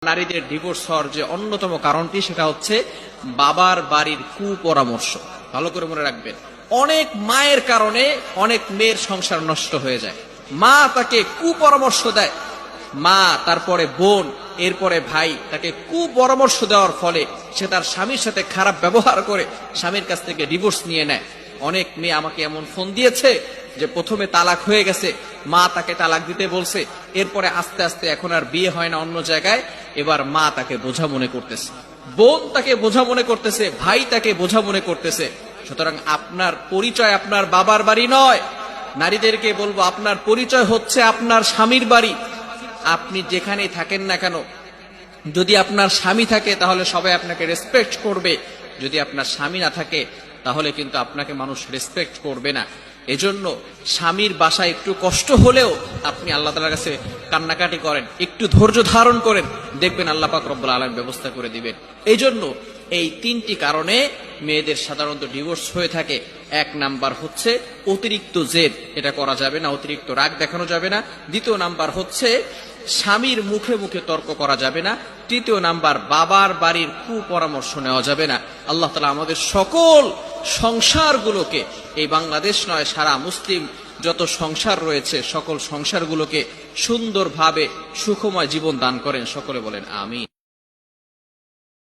নারীদের ডিভোর্স হওয়ার যে অন্যতম কারণটি সেটা হচ্ছে বাবার বাড়ির কুপরামর্শ। ভালো করে মনে রাখবেন, অনেক মায়ের কারণে অনেক মেয়ের সংসার নষ্ট হয়ে যায়। মা তাকে কুপরামর্শ দেয়, মা, তারপরে বোন, এরপরে ভাই তাকে কুপরামর্শ দেওয়ার ফলে সে তার স্বামীর সাথে খারাপ ব্যবহার করে স্বামীর কাছ থেকে ডিভোর্স নিয়ে নেয়। অনেক মেয়ে আমাকে এমন ফোন দিয়েছে যে প্রথমে তালাক হয়ে গেছে, মা তাকে তালাক দিতে বলছে, এরপরে আস্তে আস্তে এখন আর বিয়ে হয় না অন্য জায়গায়, এবার মা তাকে বোঝা মনে করতেছে, বোন তাকে বোঝা মনে করতেছে, ভাই তাকে বোঝা মনে করতেছে। সুতরাং আপনার পরিচয় আপনার বাবার বাড়ি নয়। নারীদেরকে বলবো, আপনার পরিচয় হচ্ছে আপনার স্বামীর বাড়ি। আপনি যেখানেই থাকেন না কেন, যদি আপনার স্বামী থাকে তাহলে সবাই আপনাকে রেসপেক্ট করবে, যদি আপনার স্বামী না থাকে তাহলে কিন্তু আপনাকে মানুষ রেসপেক্ট করবে না। এজন্য স্বামীর বাসায় একটু কষ্ট হলেও আপনি আল্লাহ তাআলার কাছে কান্নাকাটি করেন, একটু ধৈর্য ধারণ করেন, দেখবেন আল্লাহ পাক রব্বুল আলামিন ব্যবস্থা করে দিবেন। এই জন্য এই তিনটি কারণে মেয়েদের সাধারণত ডিভোর্স হয়ে থাকে। এক নাম্বার হচ্ছে অতিরিক্ত জেদ, এটা করা যাবে না, অতিরিক্ত রাগ দেখানো যাবে না। দ্বিতীয় নাম্বার হচ্ছে স্বামীর মুখে মুখে তর্ক করা যাবে না। তৃতীয় নাম্বার, বাবার বাড়ির কুপরামর্শ নেওয়া যাবে না। আল্লাহ তাআলা আমাদের সকল সংসারগুলোকে, এই বাংলাদেশ নয় সারা মুসলিম যত সংসার রয়েছে সকল সংসারগুলোকে সুন্দরভাবে সুখময় জীবন দান করেন। সকলে বলেন আমিন।